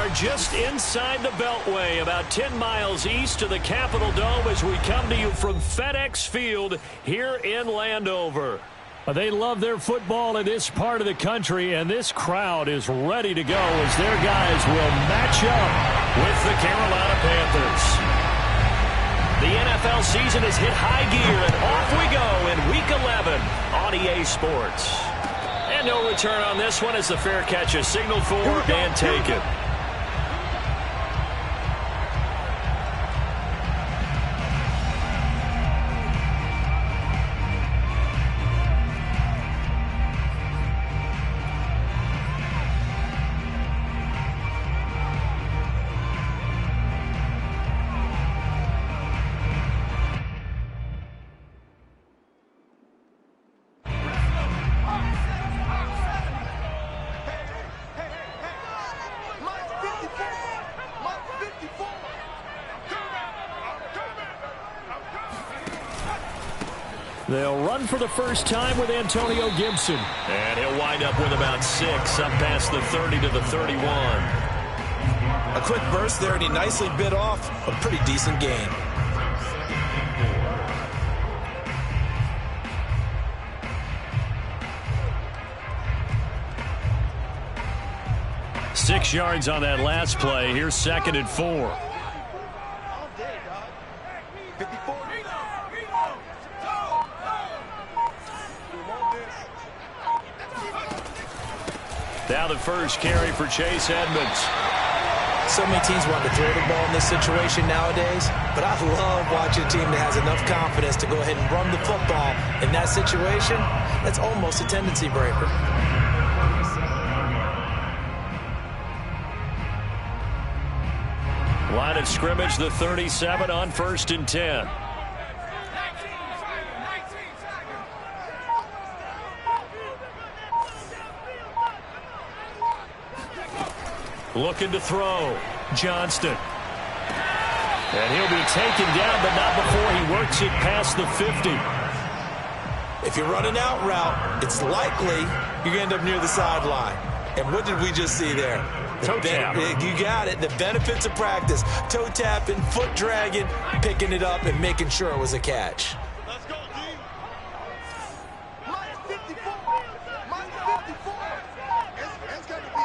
are just inside the Beltway, about 10 miles east of the Capitol Dome as we come to you from FedEx Field here in Landover. They love their football in this part of the country, and this crowd is ready to go as their guys will match up with the Carolina Panthers. The NFL season has hit high gear, and off we go in Week 11 on EA Sports. And no return on this one as the fair catch is signaled for and taken. They'll run for the first time with Antonio Gibson. And he'll wind up with about 6 up past the 30 to the 31. A quick burst there, and he nicely bit off a pretty decent gain. Six yards on that last play. Here's 2nd and 4. Now the first carry for Chase Edmonds. So many teams want to throw the ball in this situation nowadays, but I love watching a team that has enough confidence to go ahead and run the football in that situation. That's almost a tendency breaker. Line of scrimmage, the 37 on 1st and 10. Looking to throw. Johnston. And he'll be taken down, but not before he works it past the 50. If you're running out route, it's likely you're going to end up near the sideline. And what did we just see there? Toe tap. You got it. The benefits of practice. Toe tapping, foot dragging, picking it up, and making sure it was a catch. Let's go, D. Minus 54. Minus 54. It's going to be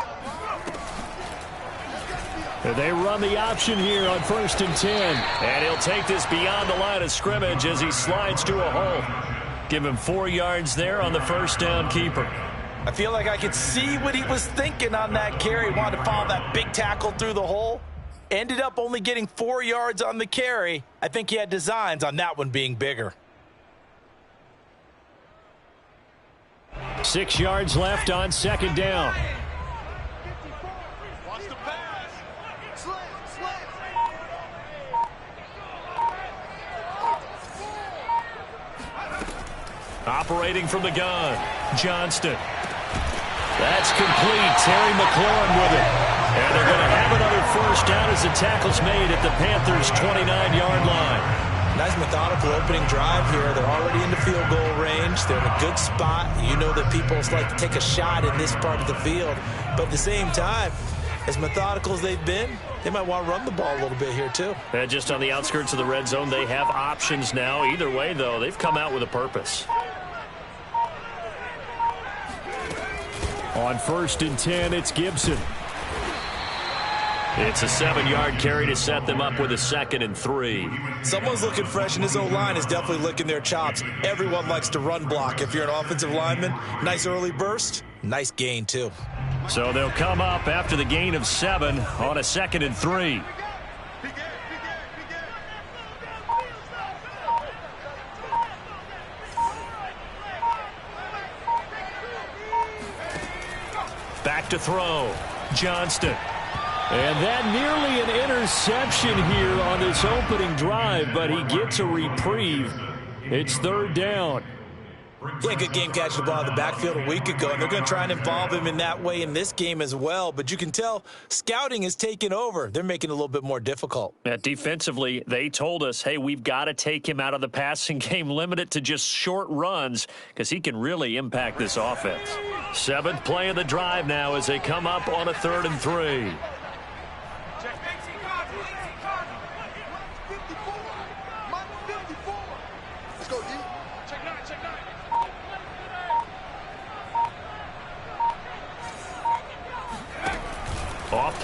a They run the option here on 1st and 10. And he'll take this beyond the line of scrimmage as he slides to a hole. Give him 4 yards there on the first down keeper. I feel like I could see what he was thinking on that carry. Wanted to follow that big tackle through the hole. Ended up only getting 4 yards on the carry. I think he had designs on that one being bigger. 6 yards left on 2nd down. watch the pass. Slant. Operating from the gun. Johnston. That's complete. Terry McLaurin with it. And they're going to have another first down as the tackle's made at the Panthers' 29-yard line. Nice methodical opening drive here. They're already in the field goal range. They're in a good spot. You know that people like to take a shot in this part of the field. But at the same time, as methodical as they've been, they might want to run the ball a little bit here too. And just on the outskirts of the red zone, they have options now. Either way, though, they've come out with a purpose. On 1st and 10, it's Gibson. It's a 7-yard carry to set them up with a 2nd and 3. Someone's looking fresh, and his O-line is definitely licking their chops. Everyone likes to run block. If you're an offensive lineman, nice early burst, nice gain too. So they'll come up after the gain of 7 on a 2nd and 3. Back to throw. Johnston. And that nearly an interception here on this opening drive, but he gets a reprieve. It's 3rd down. He had a good game catching the ball in the backfield a week ago, and they're going to try and involve him in that way in this game as well. But you can tell scouting has taken over. They're making it a little bit more difficult. Defensively, they told us, hey, we've got to take him out of the passing game, limit it to just short runs because he can really impact this offense. 7th play of the drive now as they come up on a 3rd and 3.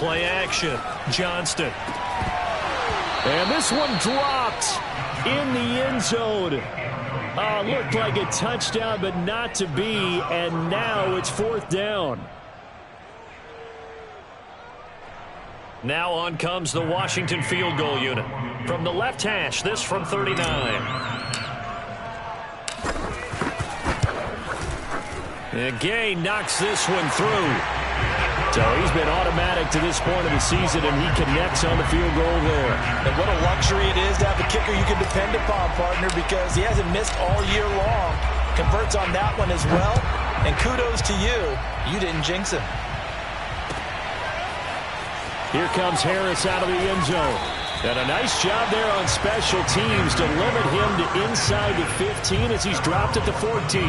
Play action. Johnston. And this one dropped in the end zone. Looked like a touchdown, but not to be. And now it's 4th down. Now on comes the Washington field goal unit. From the left hash, this from 39. And Gay knocks this one through. So he's been automatic to this point of the season, and he connects on the field goal there. And what a luxury it is to have a kicker you can depend upon, partner, because he hasn't missed all year long. Converts on that one as well. And kudos to you. You didn't jinx him. Here comes Harris out of the end zone. And a nice job there on special teams to limit him to inside the 15 as he's dropped at the 14.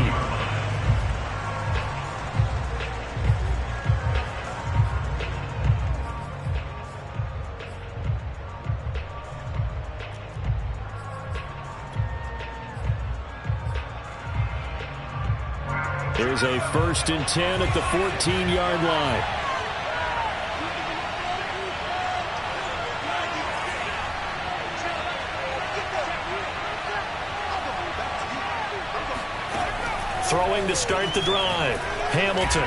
There's a 1st and 10 at the 14-yard line. Throwing to start the drive. Hamilton.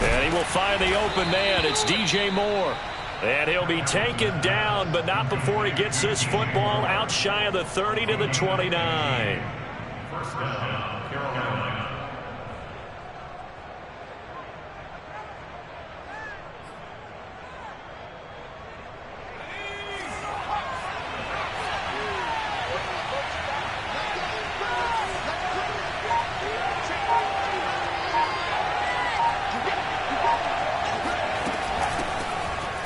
And he will find the open man. It's DJ Moore. And he'll be taken down, but not before he gets this football out shy of the 30 to the 29. First down, Carolina.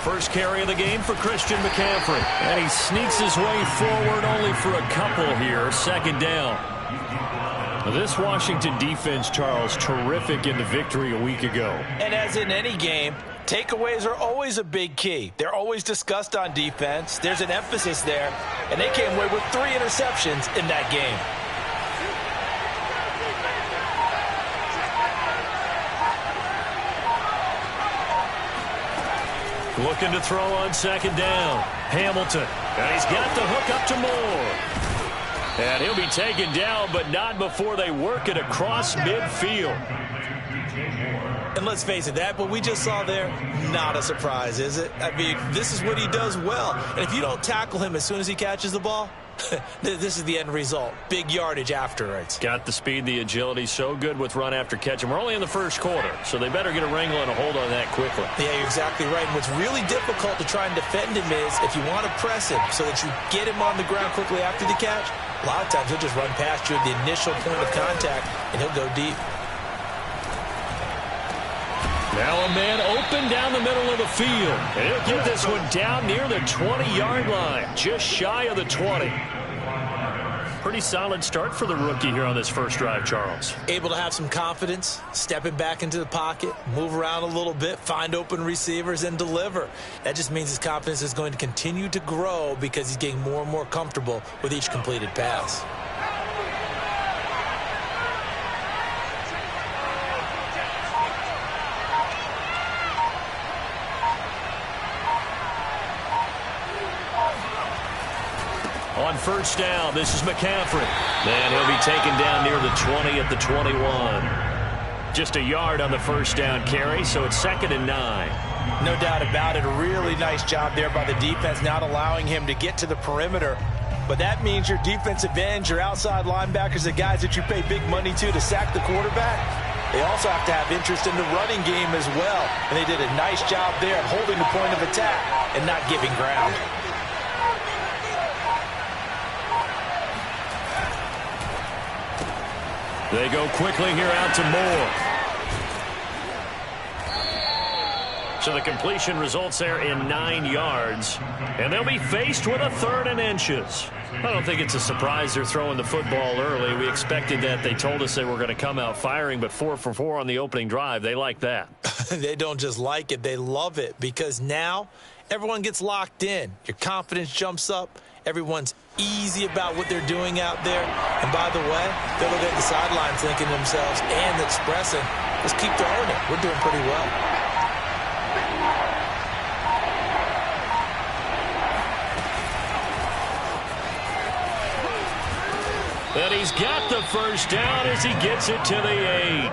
First carry of the game for Christian McCaffrey. And he sneaks his way forward only for a couple here. 2nd down. This Washington defense, Charles, terrific in the victory a week ago. And as in any game, takeaways are always a big key. They're always discussed on defense. There's an emphasis there. And they came away with 3 interceptions in that game. Looking to throw on 2nd down. Hamilton. And he's got the hook up to Moore. And he'll be taken down, but not before they work it across midfield. And let's face it, that what we just saw there, not a surprise, is it? I mean, this is what he does well. And if you don't tackle him as soon as he catches the ball, this is the end result. Big yardage afterwards. Got the speed, the agility, so good with run after catch. And we're only in the 1st quarter, so they better get a wrangle and a hold on that quickly. Yeah, you're exactly right. And what's really difficult to try and defend him is if you want to press him so that you get him on the ground quickly after the catch, a lot of times he'll just run past you at the initial point of contact, and he'll go deep. Now a man open down the middle of the field. And he'll get this one down near the 20-yard line, just shy of the 20. Pretty solid start for the rookie here on this first drive, Charles. Able to have some confidence, stepping back into the pocket, move around a little bit, find open receivers, and deliver. That just means his confidence is going to continue to grow because he's getting more and more comfortable with each completed pass. On 1st down, this is McCaffrey. And he'll be taken down near the 20 at the 21. Just a yard on the 1st down carry, so it's 2nd and 9. No doubt about it. A really nice job there by the defense, not allowing him to get to the perimeter. But that means your defensive ends, your outside linebackers, the guys that you pay big money to sack the quarterback, they also have to have interest in the running game as well. And they did a nice job there of holding the point of attack and not giving ground. They go quickly here out to Moore. So the completion results there in 9 yards. And they'll be faced with a 3rd and inches. I don't think it's a surprise they're throwing the football early. We expected that. They told us they were going to come out firing, but 4 for 4 on the opening drive. They like that. They don't just like it. They love it because now everyone gets locked in. Your confidence jumps up. Everyone's easy about what they're doing out there. And by the way, they're looking at the sidelines thinking to themselves and expressing, let's keep throwing it. We're doing pretty well. And he's got the first down as he gets it to the 8.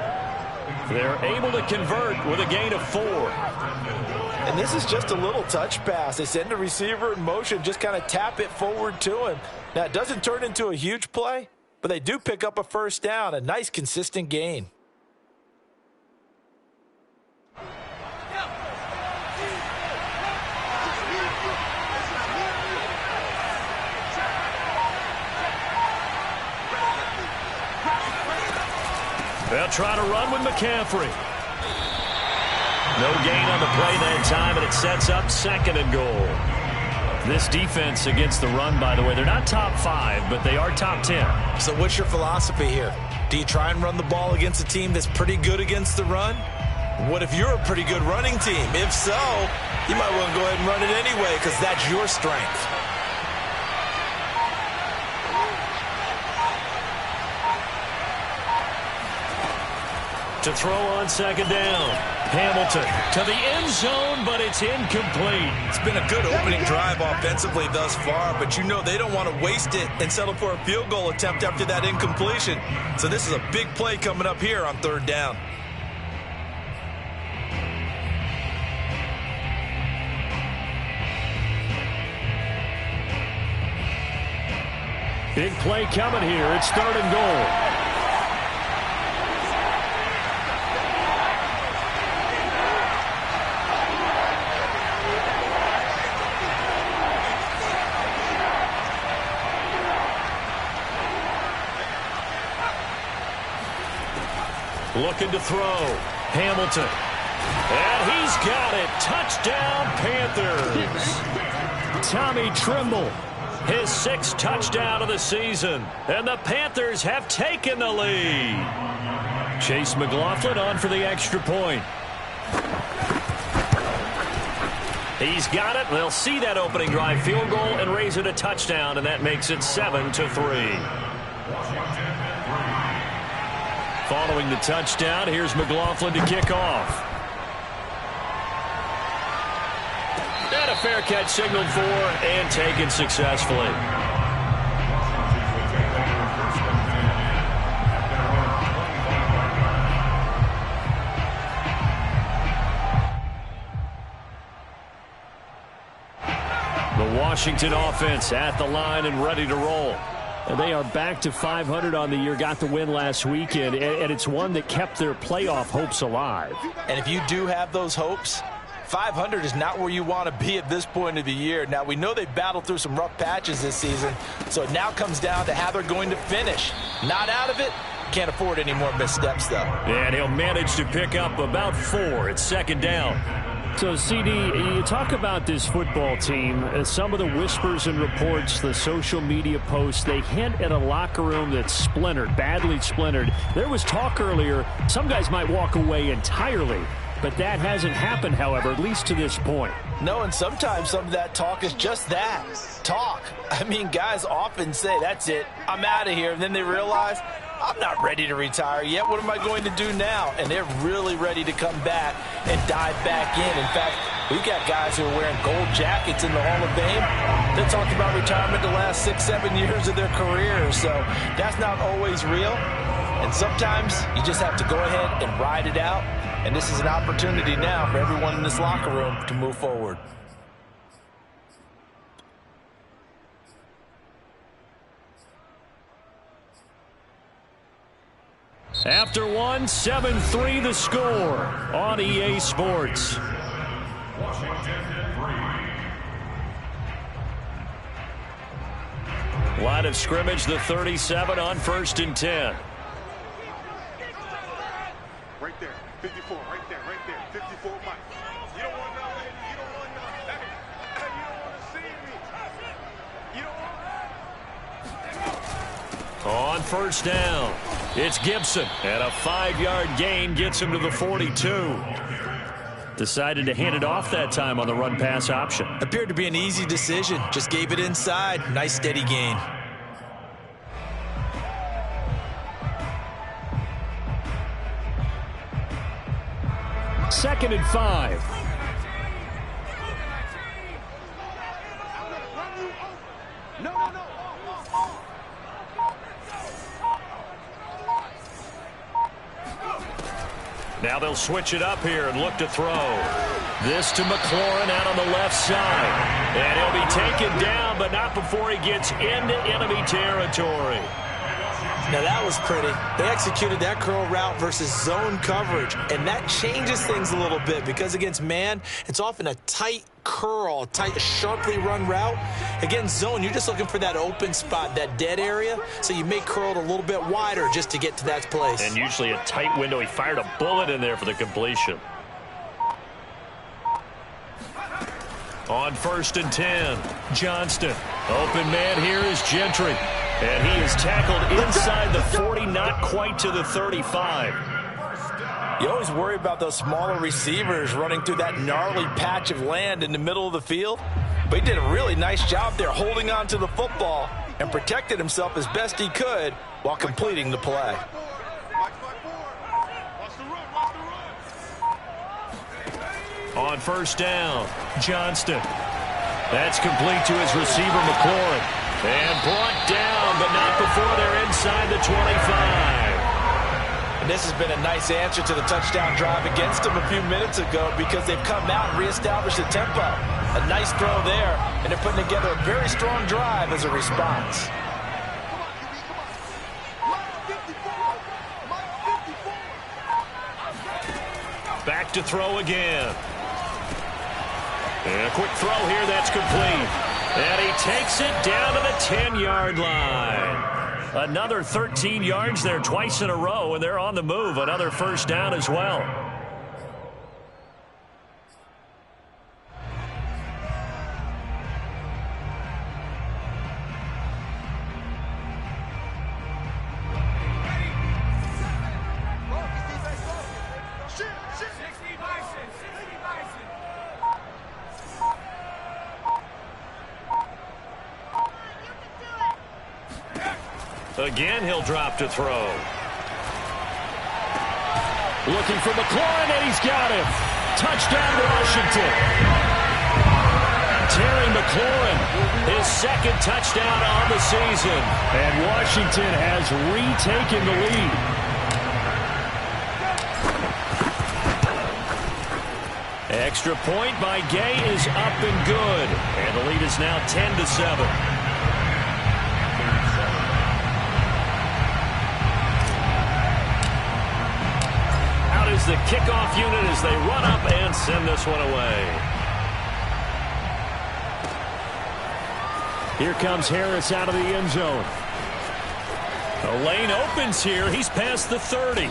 They're able to convert with a gain of 4. And this is just a little touch pass. They send the receiver in motion, just kind of tap it forward to him. Now, it doesn't turn into a huge play, but they do pick up a first down, a nice, consistent gain. They'll try to run with McCaffrey. No gain on the play that time, and it sets up 2nd and goal. This defense against the run, by the way, they're not top 5, but they are top 10. So what's your philosophy here? Do you try and run the ball against a team that's pretty good against the run? What if you're a pretty good running team? If so, you might want to go ahead and run it anyway because that's your strength. To throw on 2nd down. Hamilton to the end zone, but it's incomplete. It's been a good opening drive offensively thus far, but you know they don't want to waste it and settle for a field goal attempt after that incompletion. So this is a big play coming up here on 3rd down. Big play coming here. It's 3rd and goal. Looking to throw. Hamilton. And he's got it. Touchdown, Panthers. Tommy Tremble. His 6th touchdown of the season. And the Panthers have taken the lead. Chase McLaughlin on for the extra point. He's got it. They'll see that opening drive field goal and raise it a touchdown, and that makes it 7-3. Following the touchdown, here's McLaughlin to kick off. And a fair catch signaled for and taken successfully. The Washington offense at the line and ready to roll. And they are back to 500 on the year, got the win last weekend, and it's one that kept their playoff hopes alive. And if you do have those hopes, 500 is not where you want to be at this point of the year. Now, we know they've battled through some rough patches this season, so it now comes down to how they're going to finish. Not out of it. Can't afford any more missteps, though. And he'll manage to pick up about 4 at 2nd down. So, CD, you talk about this football team, some of the whispers and reports, the social media posts, they hint at a locker room that's splintered, badly splintered. There was talk earlier, some guys might walk away entirely, but that hasn't happened, however, at least to this point. No, and sometimes some of that talk is just that, talk. I mean, guys often say, that's it, I'm out of here, and then they realize, I'm not ready to retire yet. What am I going to do now? And they're really ready to come back and dive back in. In fact, we've got guys who are wearing gold jackets in the Hall of Fame that talked about retirement the last 6-7 years of their career. So that's not always real. And sometimes you just have to go ahead and ride it out. And this is an opportunity now for everyone in this locker room to move forward. After 1, 7-3 the score on EA Sports. Line of scrimmage, the 37 on 1st and 10. Right there, 54, right there, 54, Mike. You don't want nothing, you don't want nothing. Hey, you don't want to see me. You don't want On 1st down, it's Gibson, and a 5-yard gain gets him to the 42. Decided to hand it off that time on the run-pass option. Appeared to be an easy decision. Just gave it inside. Nice, steady gain. Second and 5. Now they'll switch it up here and look to throw. This to McLaurin out on the left side. And he'll be taken down, but not before he gets into enemy territory. Now that was pretty. They executed that curl route versus zone coverage, and that changes things a little bit because against man, it's often a tight curl, tight, sharply run route. Against zone, you're just looking for that open spot, that dead area, so you may curl it a little bit wider just to get to that place. And usually a tight window. He fired a bullet in there for the completion. On 1st and 10, Johnston. Open man here is Gentry. And he is tackled inside the 40, not quite to the 35. You always worry about those smaller receivers running through that gnarly patch of land in the middle of the field. But he did a really nice job there holding on to the football and protected himself as best he could while completing the play. On 1st down, Johnston. That's complete to his receiver, McLaurin. And brought down, but not before they're inside the 25. And this has been a nice answer to the touchdown drive against them a few minutes ago because they've come out and reestablished the tempo. A nice throw there, and they're putting together a very strong drive as a response. Back to throw again. And a quick throw here, that's complete. And he takes it down to the 10-yard line. Another 13 yards there twice in a row, and they're on the move. Another 1st down as well. Again, he'll drop to throw. Looking for McLaurin, and he's got him. Touchdown, Washington. Terry McLaurin, his 2nd touchdown on the season. And Washington has retaken the lead. Extra point by Gay is up and good. And the lead is now 10-7. Is the kickoff unit as they run up and send this one away. Here comes Harris out of the end zone. The lane opens here. He's past the 30.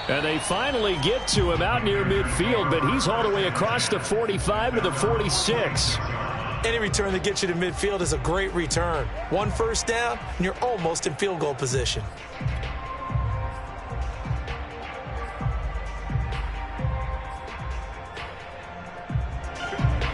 And they finally get to him out near midfield, but he's all the way across the 45 to the 46. Any return that gets you to midfield is a great return. 1 1st down, and you're almost in field goal position.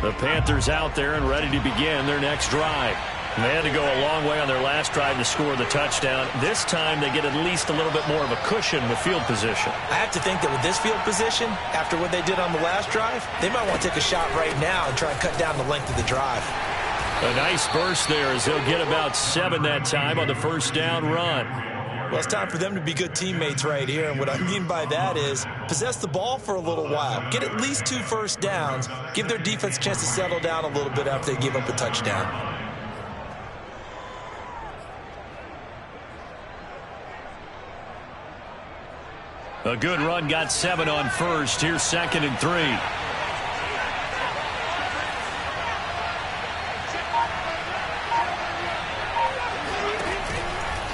The Panthers out there and ready to begin their next drive. They had to go a long way on their last drive to score the touchdown. This time they get at least a little bit more of a cushion with field position. I have to think that with this field position, after what they did on the last drive, they might want to take a shot right now and try and cut down the length of the drive. A nice burst there as they'll get about 7 that time on the 1st down run. Well, it's time for them to be good teammates right here, and what I mean by that is possess the ball for a little while, get at least 2 1st downs, give their defense a chance to settle down a little bit after they give up a touchdown. A good run got 7 on 1st. Here's 2nd and 3.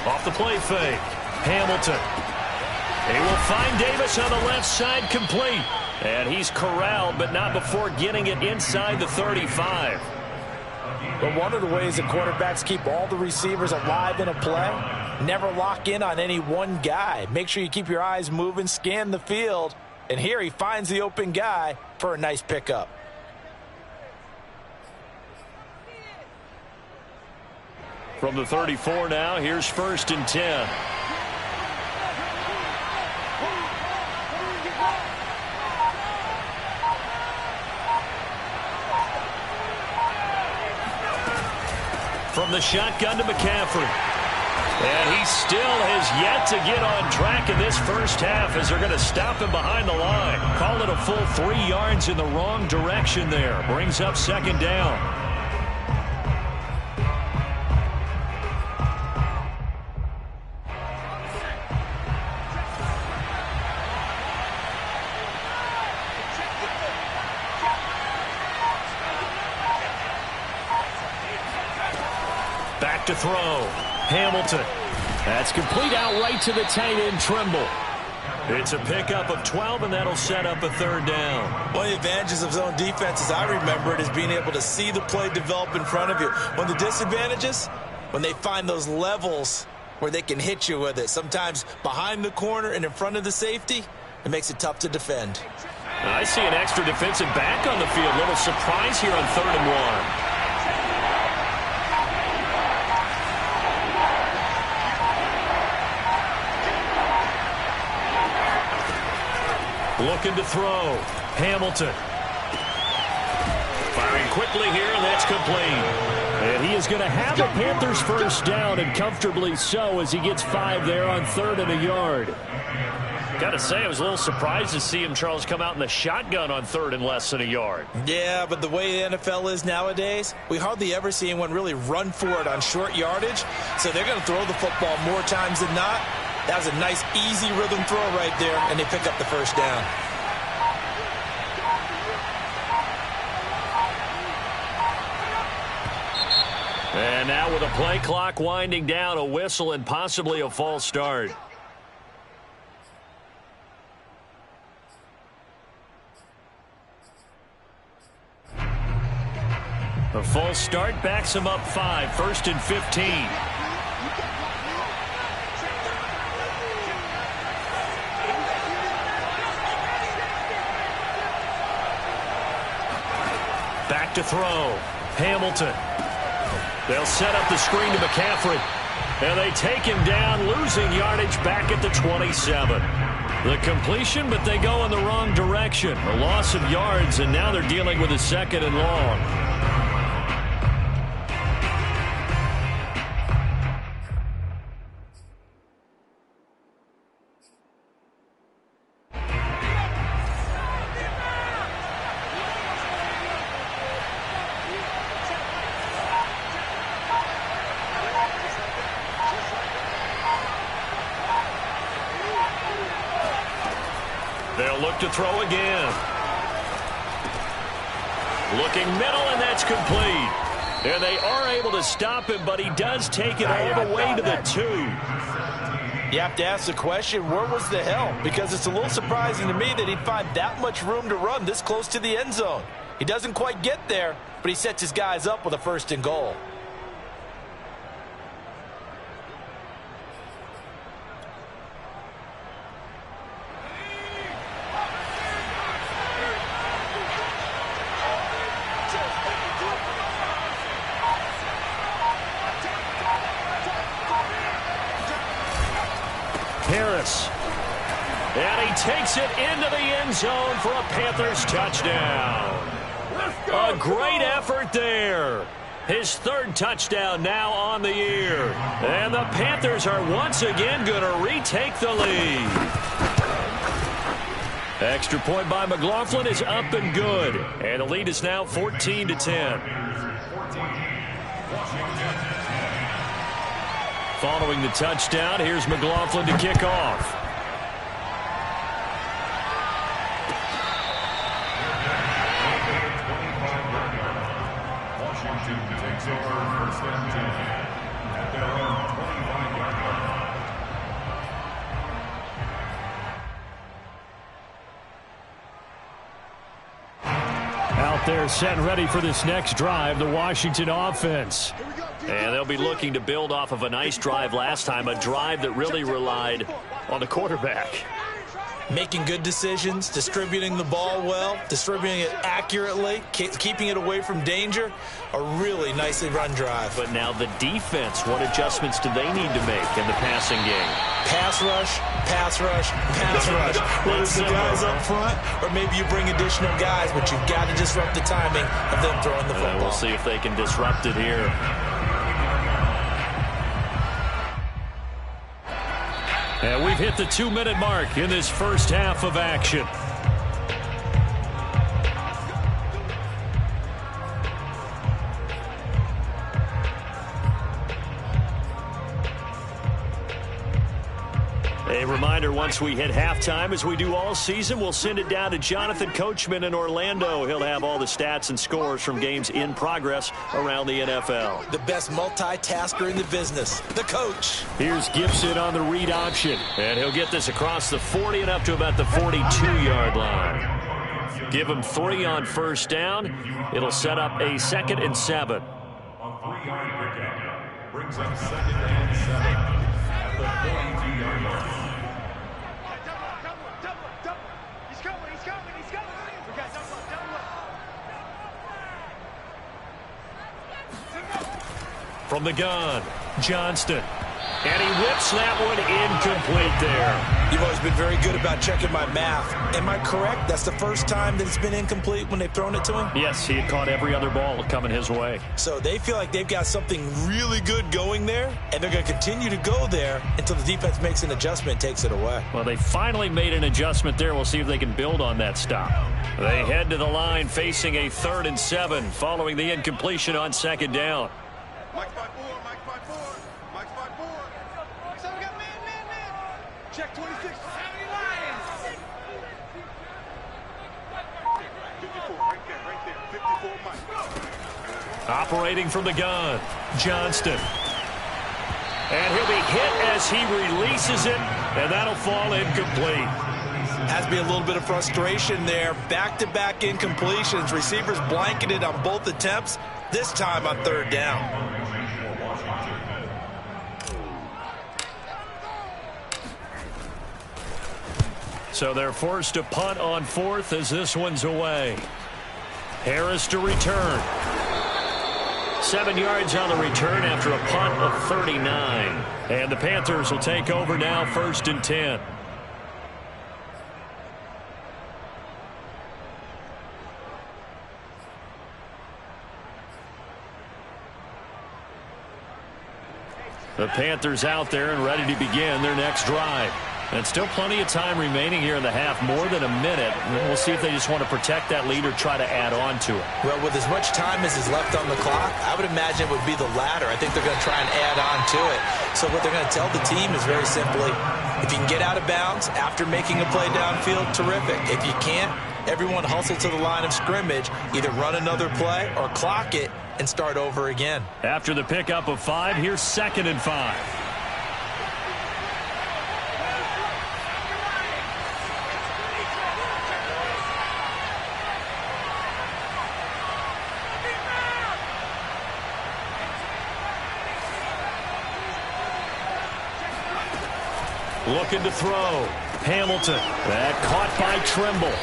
Off the play fake. Hamilton. He will find Davis on the left side, complete. And he's corralled, but not before getting it inside the 35. But one of the ways that quarterbacks keep all the receivers alive in a play, never lock in on any one guy. Make sure you keep your eyes moving, scan the field. And here he finds the open guy for a nice pickup. From the 34 now, here's 1st and 10. From the shotgun to McCaffrey. And he still has yet to get on track in this first half as they're going to stop him behind the line. Call it a full 3 yards in the wrong direction there. Brings up second down. Back to throw. Hamilton. That's complete out right to the tight end, Trimble. It's a pickup of 12, and that'll set up a third down. One of the advantages of zone defense, as I remember it, is being able to see the play develop in front of you. One of the disadvantages, when they find those levels where they can hit you with it, sometimes behind the corner and in front of the safety, it makes it tough to defend. I see an extra defensive back on the field. Little surprise here on 3rd and 1. Looking to throw. Hamilton. Firing quickly here, and that's complete. And he is going to have the Panthers first down, and comfortably so, as he gets 5 there on 3rd and a yard. Got to say, I was a little surprised to see him, Charles, come out in the shotgun on 3rd and less than a yard. Yeah, but the way the NFL is nowadays, we hardly ever see anyone really run for it on short yardage. So they're going to throw the football more times than not. That was a nice, easy rhythm throw right there, and they pick up the first down. And now with a play clock winding down, a whistle and possibly a false start. A false start backs him up 5, 1st and 15. Back to throw. Hamilton. They'll set up the screen to McCaffrey. And they take him down, losing yardage back at the 27. The completion, but they go in the wrong direction. A loss of yards, and now they're dealing with a 2nd and long. They'll look to throw again. Looking middle, and that's complete. And they are able to stop him, but he does take it all the way to the 2. You have to ask the question, where was the help? Because it's a little surprising to me that he'd find that much room to run this close to the end zone. He doesn't quite get there, but he sets his guys up with a 1st and goal. Harris. And he takes it into the end zone for a Panthers touchdown. A great effort there. His 3rd touchdown now on the year. And the Panthers are once again going to retake the lead. Extra point by McLaughlin is up and good. And the lead is now 14-10. Following the touchdown, here's McLaughlin to kick off. Washington takes over 1st and 10 at their own 25-yard line. Out there set and ready for this next drive, the Washington offense. And they'll be looking to build off of a nice drive last time, a drive that really relied on the quarterback. Making good decisions, distributing the ball well, distributing it accurately, keeping it away from danger. A really nicely run drive. But now the defense, what adjustments do they need to make in the passing game? Pass rush, pass rush, pass rush. Whether it's the guys up front or maybe you bring additional guys, but you've got to disrupt the timing of them throwing the football. We'll see if they can disrupt it here. And we've hit the 2-minute mark in this first half of action. A reminder, once we hit halftime, as we do all season, we'll send it down to Jonathan Coachman in Orlando. He'll have all the stats and scores from games in progress around the NFL. The best multitasker in the business, the coach. Here's Gibson on the read option, and he'll get this across the 40 and up to about the 42-yard line. Give him 3 on first down. It'll set up a 2nd and 7. On 3-yard pickup brings up 2nd and 7 at the 42-yard line. From the gun, Johnston. And he whips that one incomplete there. You've always been very good about checking my math. Am I correct? That's the first time that it's been incomplete when they've thrown it to him? Yes, he had caught every other ball coming his way. So they feel like they've got something really good going there, and they're going to continue to go there until the defense makes an adjustment and takes it away. Well, they finally made an adjustment there. We'll see if they can build on that stop. They head to the line facing a 3rd and 7 following the incompletion on 2nd down. Mike 5-4, Mike 5-4, Mike 5-4. So we got man. Check 26. 54, right there. 54, Mike. Operating from the gun, Johnston. And he'll be hit as he releases it, and that'll fall incomplete. Has to be a little bit of frustration there. Back-to-back incompletions. Receivers blanketed on both attempts, this time on 3rd down. So they're forced to punt on 4th as this one's away. Harris to return. 7 yards on the return after a punt of 39. And the Panthers will take over now, 1st and 10. The Panthers out there and ready to begin their next drive. And still plenty of time remaining here in the half, more than a minute. And we'll see if they just want to protect that lead or try to add on to it. Well, with as much time as is left on the clock, I would imagine it would be the latter. I think they're going to try and add on to it. So what they're going to tell the team is very simply, if you can get out of bounds after making a play downfield, terrific. If you can't, everyone hustle to the line of scrimmage, either run another play or clock it and start over again. After the pickup of 5, here's 2nd and 5. Looking to throw. Hamilton. That caught by Trimble.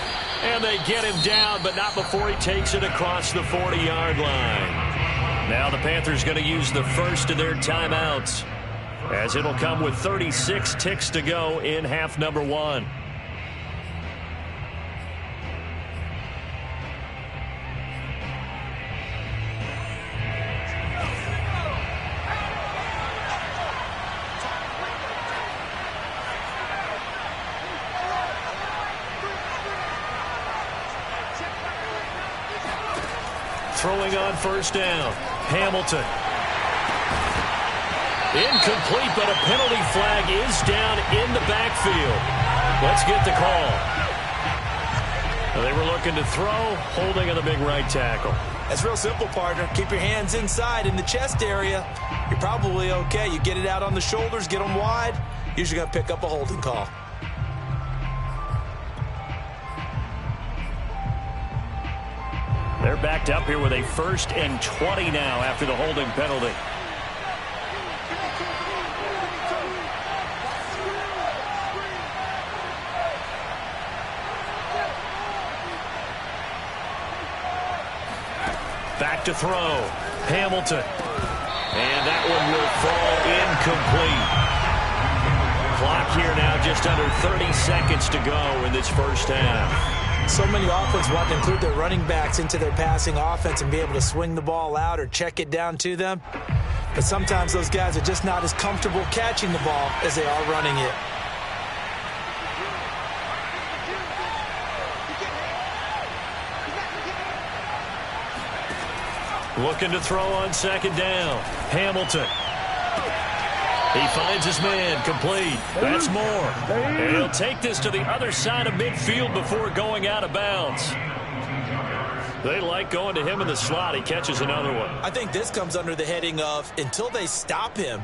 And they get him down, but not before he takes it across the 40-yard line. Now the Panthers going to use the first of their timeouts, as it'll come with 36 ticks to go in half number 1. Throwing on 1st down. Hamilton. Incomplete, but a penalty flag is down in the backfield. Let's get the call. They were looking to throw, holding on the big right tackle. That's real simple, partner. Keep your hands inside in the chest area. You're probably okay. You get it out on the shoulders, get them wide. Usually going to pick up a holding call. They're backed up here with a 1st and 20 now after the holding penalty. Back to throw. Hamilton. And that one will fall incomplete. Clock here now just under 30 seconds to go in this first half. So many offenses want to include their running backs into their passing offense and be able to swing the ball out or check it down to them. But sometimes those guys are just not as comfortable catching the ball as they are running it. Looking to throw on second down. Hamilton. He finds his man, complete. That's Moore. And he'll take this to the other side of midfield before going out of bounds. They like going to him in the slot. He catches another one. I think this comes under the heading of until they stop him,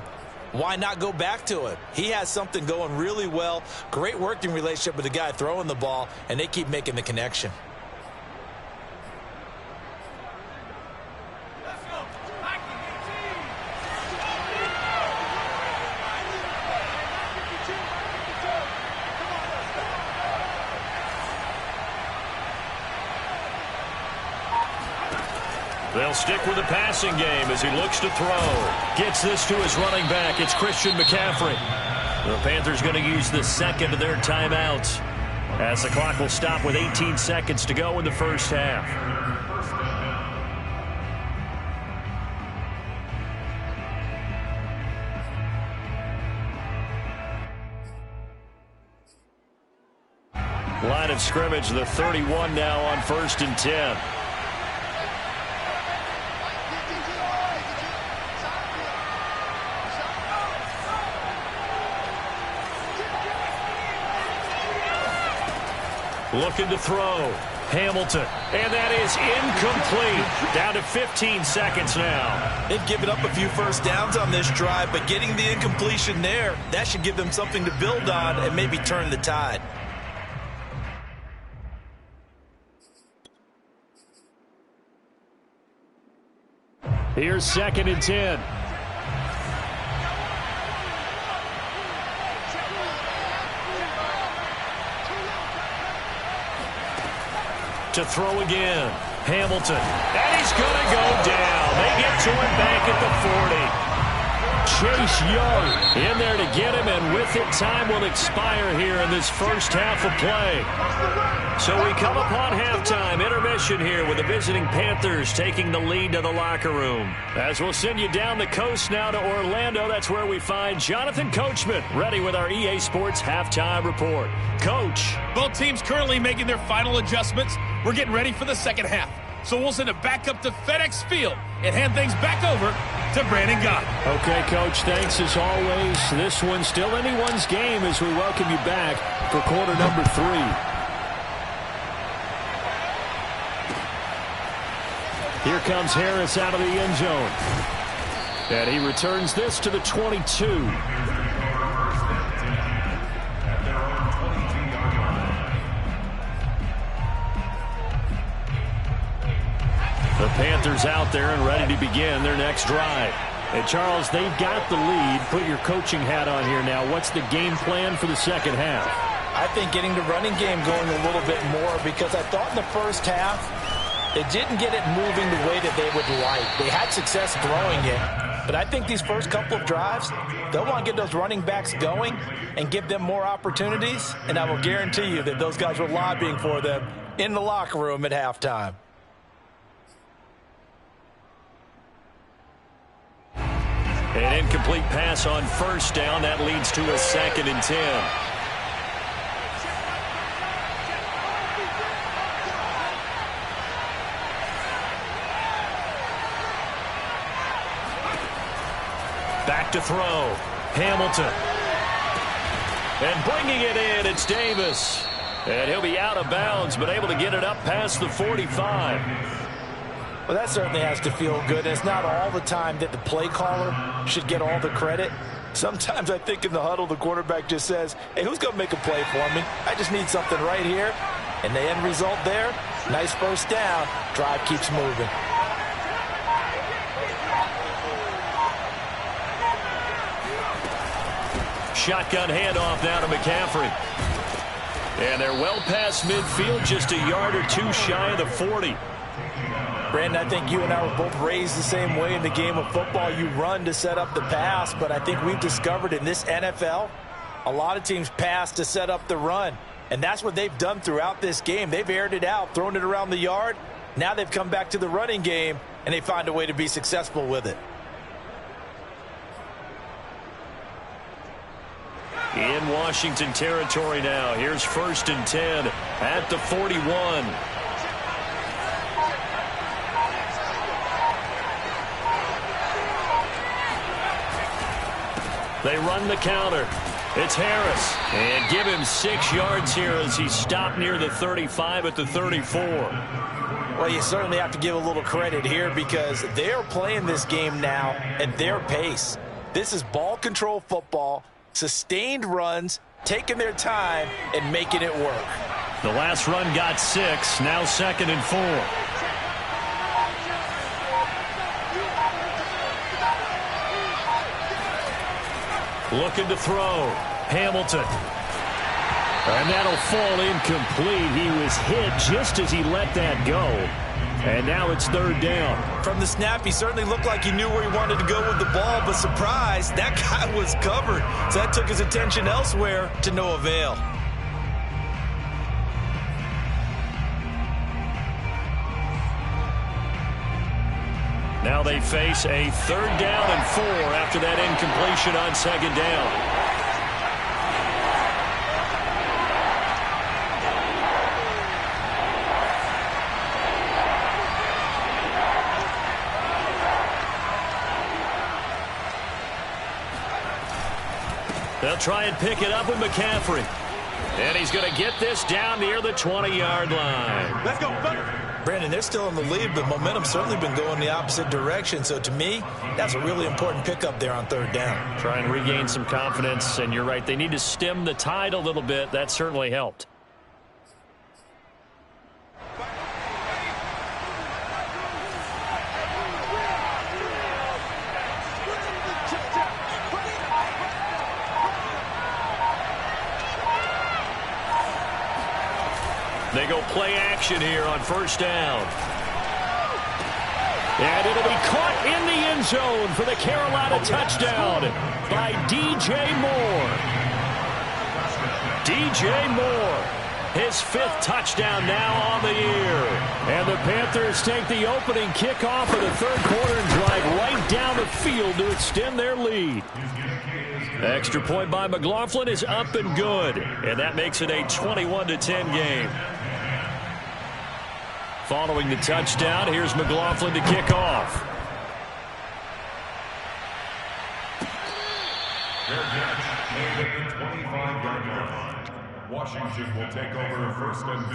why not go back to it? He has something going really well. Great working relationship with the guy throwing the ball, and they keep making the connection. They'll stick with the passing game as he looks to throw. Gets this to his running back. It's Christian McCaffrey. The Panthers going to use the second of their timeouts as the clock will stop with 18 seconds to go in the first half. Line of scrimmage, the 31 now on 1st and 10. Looking to throw. Hamilton. And that is incomplete. Down to 15 seconds now. They've given up a few first downs on this drive, but getting the incompletion there, that should give them something to build on and maybe turn the tide. Here's 2nd and 10. To throw again. Hamilton. And he's going to go down. They get to him back at the 40. Chase Young in there to get him, and with it, time will expire here in this first half of play. So we come upon halftime, intermission here with the visiting Panthers taking the lead to the locker room. As we'll send you down the coast now to Orlando, that's where we find Jonathan Coachman ready with our EA Sports halftime report. Coach. Both teams currently making their final adjustments. We're getting ready for the second half. So we'll send it back up to FedEx Field and hand things back over to Brandon Gott. Okay, Coach, thanks as always. This one's still anyone's game as we welcome you back for quarter number 3. Here comes Harris out of the end zone. And he returns this to the 22. The Panthers out there and ready to begin their next drive. And Charles, they've got the lead. Put your coaching hat on here now. What's the game plan for the second half? I think getting the running game going a little bit more, because I thought in the first half they didn't get it moving the way that they would like. They had success throwing it, but I think these first couple of drives, they'll want to get those running backs going and give them more opportunities, and I will guarantee you that those guys were lobbying for them in the locker room at halftime. An incomplete pass on first down. That leads to a 2nd and 10. Back to throw. Hamilton. And bringing it in, it's Davis. And he'll be out of bounds, but able to get it up past the 45. Well, that certainly has to feel good. It's not all the time that the play caller should get all the credit. Sometimes I think in the huddle, the quarterback just says, hey, who's going to make a play for me? I just need something right here. And the end result there, nice first down. Drive keeps moving. Shotgun handoff now to McCaffrey. And they're well past midfield, just a yard or two shy of the 40. Brandon, I think you and I were both raised the same way in the game of football. You run to set up the pass, but I think we've discovered in this NFL, a lot of teams pass to set up the run. And that's what they've done throughout this game. They've aired it out, thrown it around the yard. Now they've come back to the running game, and they find a way to be successful with it. In Washington territory now. Here's 1st and 10 at the 41. They run the counter. It's Harris. And give him 6 yards here as he stopped near the 35 at the 34. Well, you certainly have to give a little credit here because they're playing this game now at their pace. This is ball control football, sustained runs, taking their time, and making it work. The last run got 6, now 2nd and 4. Looking to throw. Hamilton. And that'll fall incomplete. He was hit just as he let that go. And now it's 3rd down. From the snap, he certainly looked like he knew where he wanted to go with the ball, but surprise, that guy was covered. So that took his attention elsewhere to no avail. Now they face a 3rd down and 4 after that incompletion on 2nd down. They'll try and pick it up with McCaffrey. And he's going to get this down near the 20-yard line. Let's go, Brandon, they're still in the lead, but momentum's certainly been going the opposite direction. So to me, that's a really important pickup there on 3rd down. Try and regain some confidence, and you're right. They need to stem the tide a little bit. That certainly helped. They go play action here on 1st down. And it'll be caught in the end zone for the Carolina touchdown by DJ Moore. DJ Moore, his 5th touchdown now on the year. And the Panthers take the opening kickoff of the 3rd quarter and drive right down the field to extend their lead. Extra point by McLaughlin is up and good. And that makes it a 21-10 game. Following the touchdown, here's McLaughlin to kick off. Their catch made at the 25-yard line. Washington will take over 1st and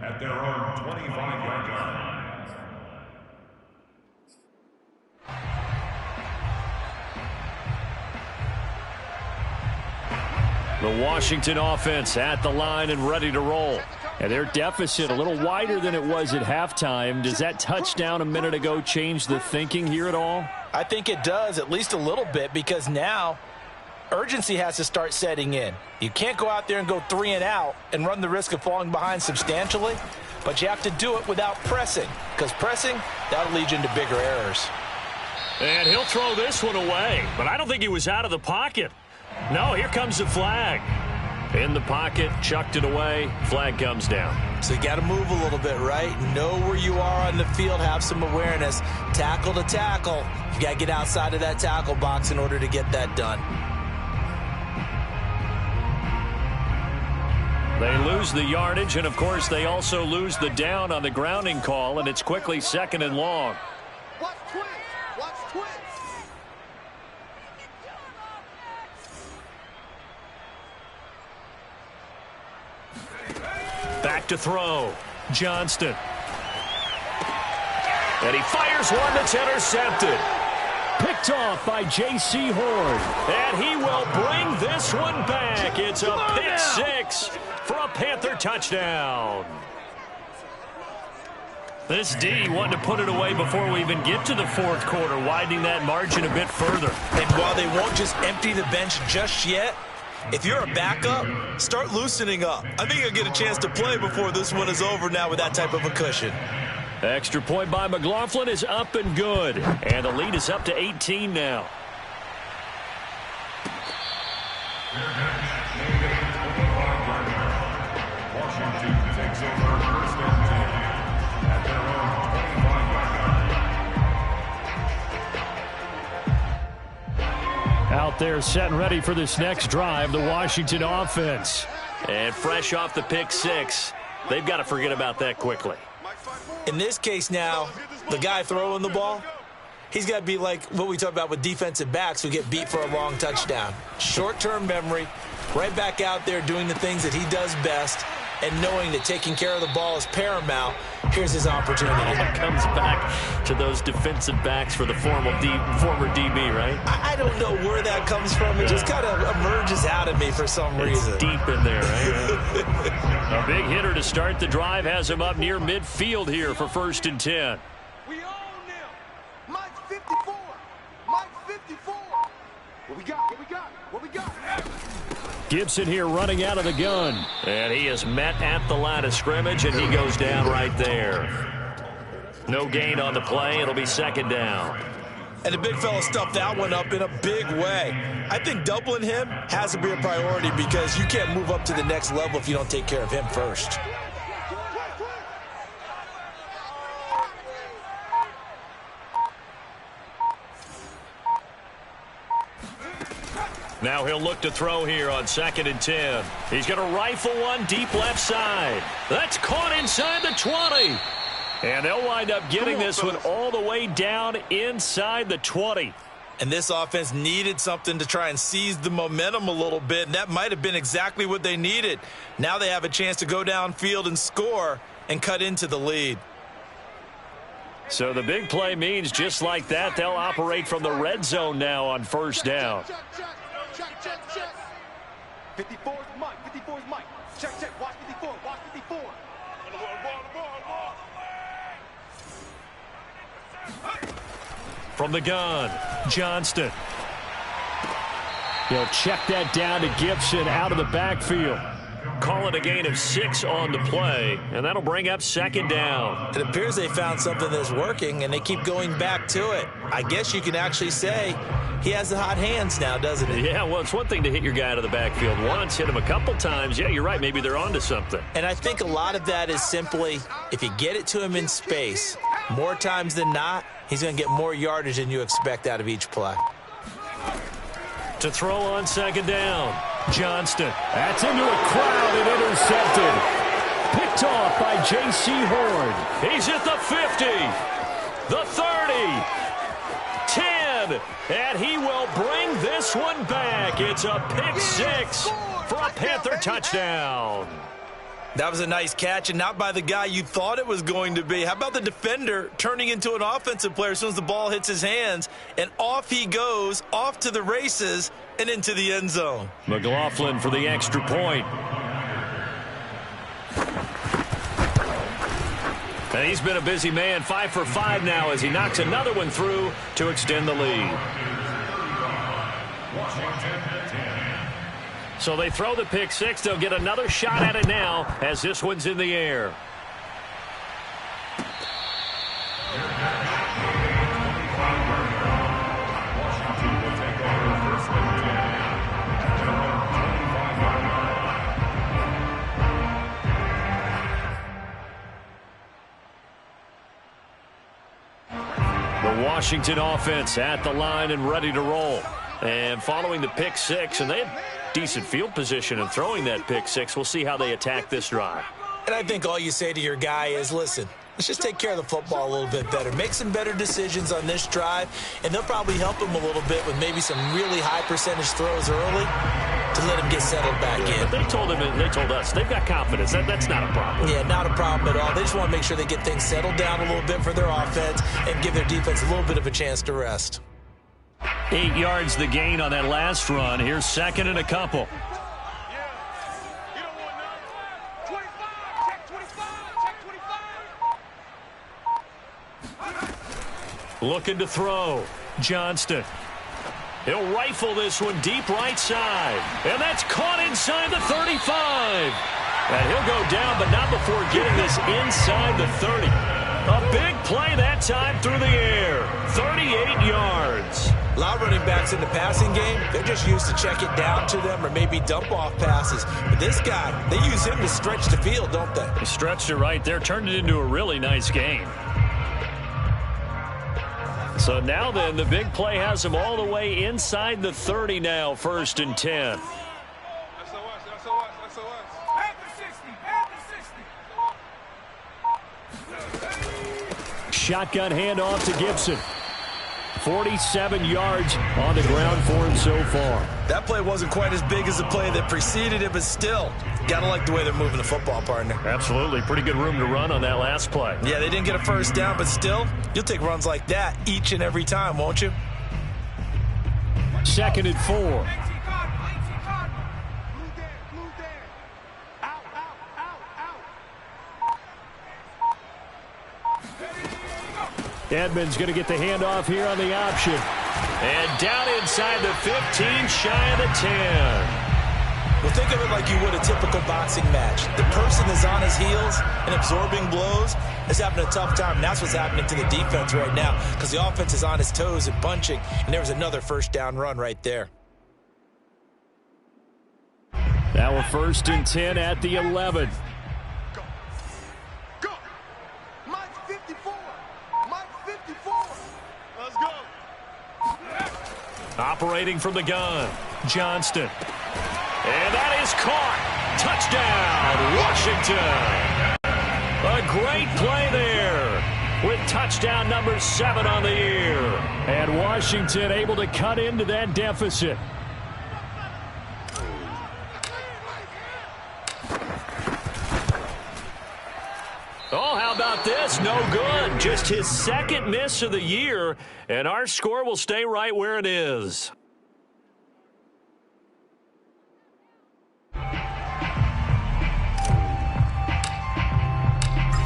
10 at their own 25-yard line. The Washington offense at the line and ready to roll. And their deficit a little wider than it was at halftime. Does that touchdown a minute ago change the thinking here at all? I think it does, at least a little bit, because now urgency has to start setting in. You can't go out there and go 3 and out and run the risk of falling behind substantially, but you have to do it without pressing, because pressing, that'll lead you into bigger errors. And he'll throw this one away, but I don't think he was out of the pocket. No, here comes the flag. In the pocket, chucked it away, flag comes down. So you got to move a little bit, right? Know where you are on the field, have some awareness. Tackle to tackle. You got to get outside of that tackle box in order to get that done. They lose the yardage, and of course they also lose the down on the grounding call, and it's quickly 2nd and long. Watch twins. Watch twins. Back to throw. Johnston. And he fires one that's intercepted. Picked off by J.C. Horn. And he will bring this one back. It's a pick 6 for a Panther touchdown. This D wanted to put it away before we even get to the 4th quarter, widening that margin a bit further. And while they won't just empty the bench just yet, if you're a backup, start loosening up. I think you'll get a chance to play before this one is over now with that type of a cushion. Extra point by McLaughlin is up and good. And the lead is up to 18 now. Washington takes over 1st and 10 at their own 25-yard line. Out there set and ready for this next drive, the Washington offense. And fresh off the pick 6, they've got to forget about that quickly. In this case now, the guy throwing the ball, he's got to be like what we talk about with defensive backs who get beat for a long touchdown. Short-term memory, right back out there doing the things that he does best, and knowing that taking care of the ball is paramount. Here's his opportunity. Comes back to those defensive backs for the former DB, right? I don't know where that comes from. It just kind of emerges out of me for some reason. It's deep in there, right? A big hitter to start the drive has him up near midfield here for 1st and 10. We own them. Mike 54. Mike 54. What we got? What we got? What we got? Gibson here running out of the gun. And he is met at the line of scrimmage, and he goes down right there. No gain on the play. It'll be 2nd down. And the big fella stuffed that one up in a big way. I think doubling him has to be a priority because you can't move up to the next level if you don't take care of him first. Now he'll look to throw here on 2nd and 10. He's going to rifle one deep left side. That's caught inside the 20. And they'll wind up getting this one all the way down inside the 20. And this offense needed something to try and seize the momentum a little bit, and that might have been exactly what they needed. Now they have a chance to go downfield and score and cut into the lead. So the big play means just like that, they'll operate from the red zone now on 1st down. Check. 54 is Mike. 54 is Mike. Check. Watch 54. Watch 54. From the gun, Johnston. He'll check that down to Gibson out of the backfield. Call it a gain of 6 on the play, and that'll bring up 2nd down. It appears they found something that's working, and they keep going back to it. I guess you can actually say he has the hot hands now, doesn't he? Yeah, well, it's one thing to hit your guy out of the backfield once, hit him a couple times. Yeah, you're right. Maybe they're onto something. And I think a lot of that is simply if you get it to him in space, more times than not, he's going to get more yardage than you expect out of each play. To throw on 2nd down, Johnston. That's into a crowd and intercepted. Picked off by J.C. Horn. He's at the 50, the 30, 10, and he will bring this one back. It's a pick 6 for a Panther touchdown. That was a nice catch, and not by the guy you thought it was going to be. How about the defender turning into an offensive player as soon as the ball hits his hands, and off he goes, off to the races, and into the end zone. McLaughlin for the extra point. And he's been a busy man, 5 for 5 now as he knocks another one through to extend the lead. So they throw the pick 6. They'll get another shot at it now as this one's in the air. The Washington offense at the line and ready to roll. And following the pick 6, and they had decent field position in throwing that pick 6. We'll see how they attack this drive. And I think all you say to your guy is, listen, let's just take care of the football a little bit better. Make some better decisions on this drive, and they'll probably help him a little bit with maybe some really high percentage throws early to let him get settled back in. But they told us they've got confidence. That's not a problem. Yeah, not a problem at all. They just want to make sure they get things settled down a little bit for their offense and give their defense a little bit of a chance to rest. 8 yards the gain on that last run. Here's 2nd and a couple. Looking to throw. Johnston. He'll rifle this one deep right side. And that's caught inside the 35. And he'll go down, but not before getting this inside the 30. A big play that time through the air. 38 yards. A lot of running backs in the passing game, they're just used to check it down to them or maybe dump off passes. But this guy, they use him to stretch the field, don't they? They stretched it right there, turned it into a really nice game. So now then, the big play has him all the way inside the 30 now, 1st and 10. Shotgun handoff to Gibson. 47 yards on the ground for him so far. That play wasn't quite as big as the play that preceded it, but still, got to like the way they're moving the football, partner. Absolutely. Pretty good room to run on that last play. Yeah, they didn't get a first down, but still, you'll take runs like that each and every time, won't you? 2nd and 4. Edmonds going to get the handoff here on the option. And down inside the 15, shy of the 10. Well, think of it like you would a typical boxing match. The person is on his heels and absorbing blows is having a tough time. And that's what's happening to the defense right now because the offense is on his toes and punching. And there was another first down run right there. Now we're 1st and 10 at the 11. Go. Mike 54. Mike 54. Let's go. Operating from the gun, Johnston. And that is caught. Touchdown, Washington. A great play there with touchdown number 7 on the year. And Washington able to cut into that deficit. Oh, how about this? No good. Just his 2nd miss of the year, and our score will stay right where it is.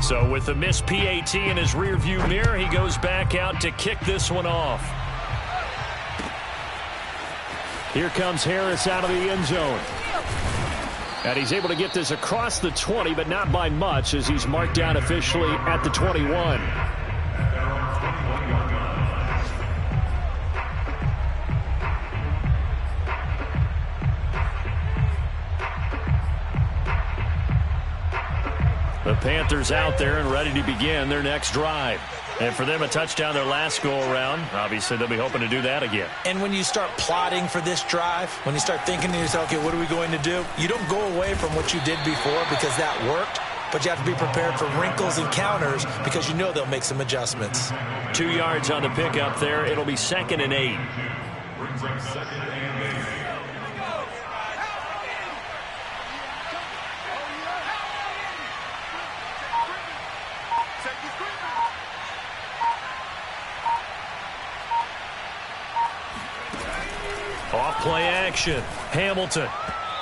So with the missed PAT in his rearview mirror, he goes back out to kick this one off. Here comes Harris out of the end zone. And he's able to get this across the 20, but not by much as he's marked down officially at the 21. The Panthers out there and ready to begin their next drive. And for them, a touchdown their last go-around. Obviously, they'll be hoping to do that again. And when you start plotting for this drive, when you start thinking to yourself, okay, what are we going to do? You don't go away from what you did before because that worked, but you have to be prepared for wrinkles and counters because you know they'll make some adjustments. 2 yards on the pickup there. It'll be 2nd and 8. Brings up 2nd and 8. Off-play action. Hamilton.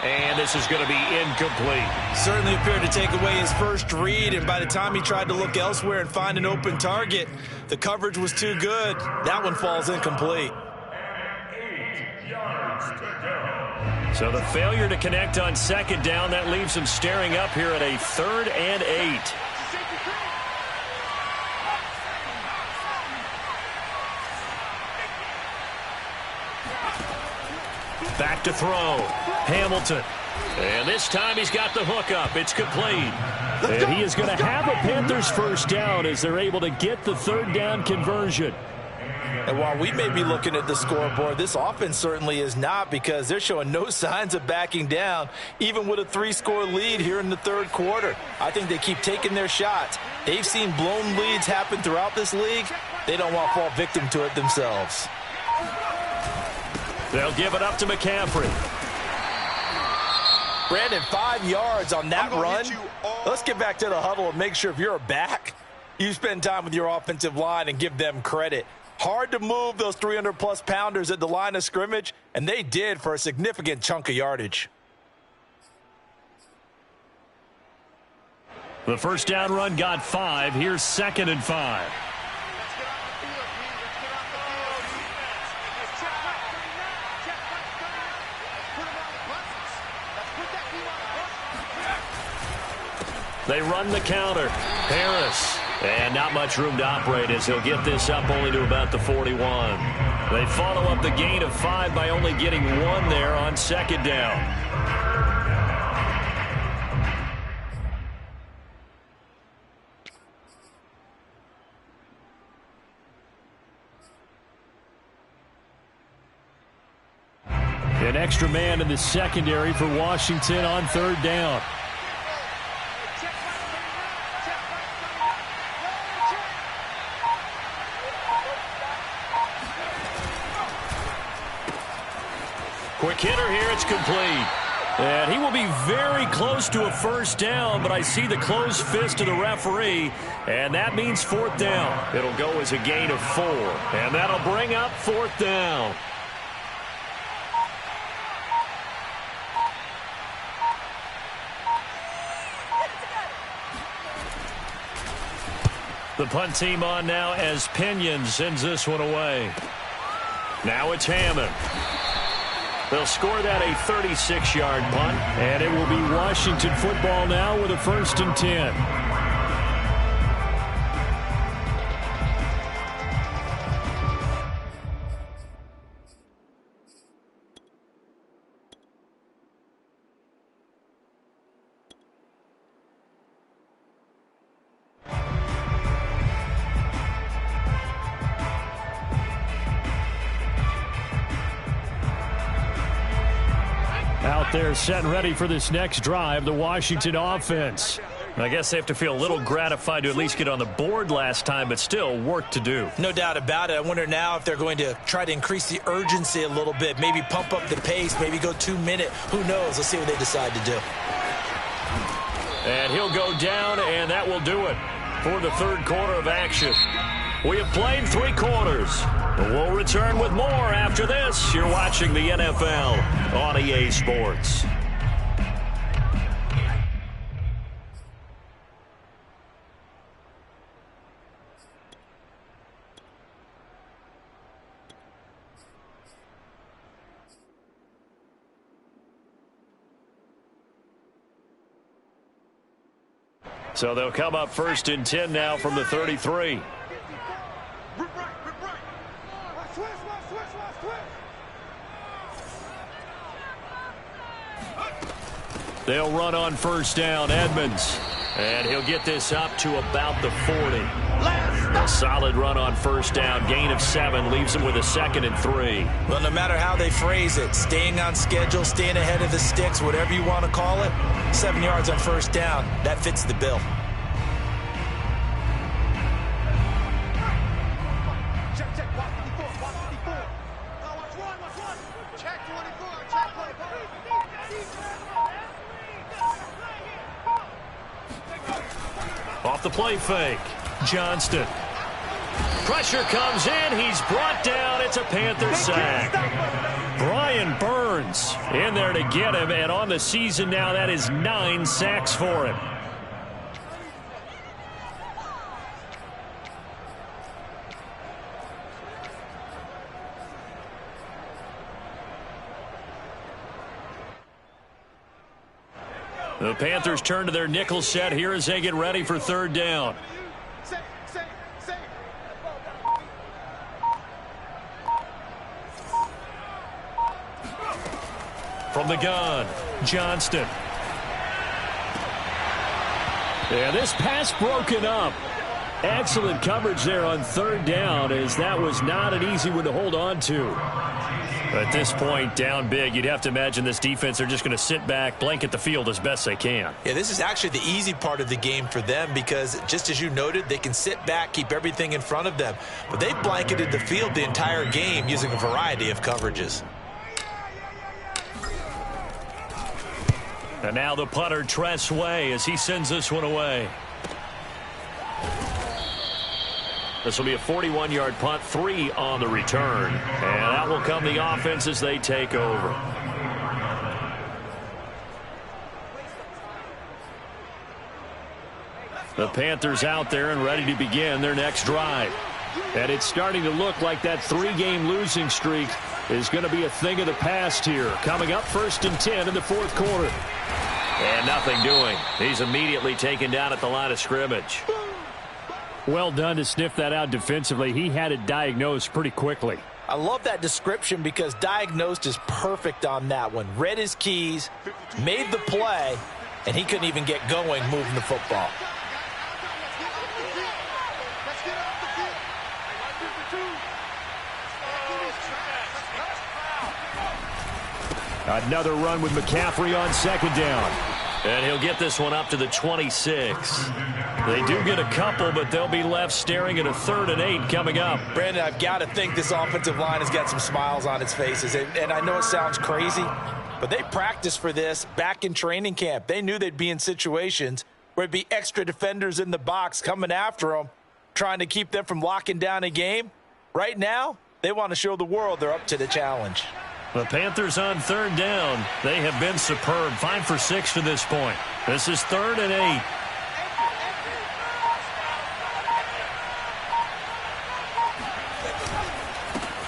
And this is going to be incomplete. Certainly appeared to take away his first read, and by the time he tried to look elsewhere and find an open target, the coverage was too good. That one falls incomplete. 8 yards to go. So the failure to connect on 2nd down, that leaves him staring up here at a 3rd and 8. Back to throw. Hamilton. And this time he's got the hook up. It's complete. And he is going to have a Panthers first down as they're able to get the 3rd down conversion. And while we may be looking at the scoreboard, this offense certainly is not because they're showing no signs of backing down, even with a 3-score lead here in the 3rd quarter. I think they keep taking their shots. They've seen blown leads happen throughout this league. They don't want to fall victim to it themselves. They'll give it up to McCaffrey. Brandon, 5 yards on that run. Let's get back to the huddle and make sure if you're a back, you spend time with your offensive line and give them credit. Hard to move those 300-plus pounders at the line of scrimmage, and they did for a significant chunk of yardage. The first down run got 5. Here's 2nd and 5. They run the counter. Harris. And not much room to operate as he'll get this up only to about the 41. They follow up the gain of 5 by only getting 1 there on 2nd down. An extra man in the secondary for Washington on 3rd down. Quick hitter here. It's complete. And he will be very close to a first down, but I see the closed fist of the referee, and that means fourth down. It'll go as a gain of 4, and that'll bring up fourth down. The punt team on now as Pinion sends this one away. Now it's Hammond. They'll score that a 36-yard punt. And it will be Washington football now with a 1st and 10. Out there set and ready for this next drive, the Washington offense. I guess they have to feel a little gratified to at least get on the board last time, but still work to do. No doubt about it. I wonder now if they're going to try to increase the urgency a little bit, maybe pump up the pace, maybe go 2-minute. Who knows? Let's see what they decide to do. And he'll go down, and that will do it for the third quarter of action. We have played 3 quarters. We'll return with more after this. You're watching the NFL on EA Sports. So they'll come up 1st and 10 now from the 33. They'll run on 1st down, Edmonds. And he'll get this up to about the 40. A solid run on 1st down. Gain of 7 leaves him with a 2nd and 3. Well, no matter how they phrase it, staying on schedule, staying ahead of the sticks, whatever you want to call it, 7 yards on 1st down, that fits the bill. Off the play fake, Johnston. Pressure comes in. He's brought down. It's a Panther sack. Brian Burns in there to get him, and on the season now, that is 9 sacks for him. The Panthers turn to their nickel set here as they get ready for 3rd down. From the gun, Johnston. Yeah, this pass broken up. Excellent coverage there on 3rd down, as that was not an easy one to hold on to. At this point, down big, you'd have to imagine this defense are just going to sit back, blanket the field as best they can. Yeah, this is actually the easy part of the game for them because, just as you noted, they can sit back, keep everything in front of them. But they blanketed the field the entire game using a variety of coverages. And now the punter, Tress Way, as he sends this one away. This will be a 41-yard punt, 3 on the return. And that will come the offense as they take over. The Panthers out there and ready to begin their next drive. And it's starting to look like that 3-game losing streak is going to be a thing of the past here. Coming up 1st and 10 in the 4th quarter. And nothing doing. He's immediately taken down at the line of scrimmage. Well done to sniff that out defensively. He had it diagnosed pretty quickly. I love that description because diagnosed is perfect on that one. Read his keys, made the play, and he couldn't even get going moving the football. Another run with McCaffrey on 2nd down. And he'll get this one up to the 26. They do get a couple, but they'll be left staring at a 3rd and 8 coming up. Brandon, I've got to think this offensive line has got some smiles on its faces. And I know it sounds crazy, but they practiced for this back in training camp. They knew they'd be in situations where it'd be extra defenders in the box coming after them, trying to keep them from locking down a game. Right now, they want to show the world they're up to the challenge. The Panthers on 3rd down. They have been superb. 5 for 6 to this point. This is 3rd and 8.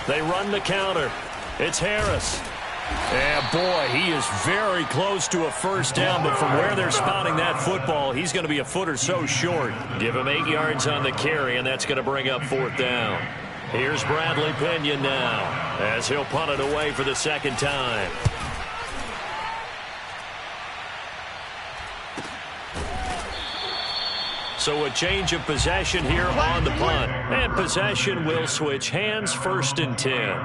They run the counter. It's Harris. And boy, he is very close to a first down, but from where they're spotting that football, he's going to be a foot or so short. Give him 8 yards on the carry, and that's going to bring up 4th down. Here's Bradley Pinion now as he'll punt it away for the 2nd time. So a change of possession here on the punt. And possession will switch hands, 1st and 10.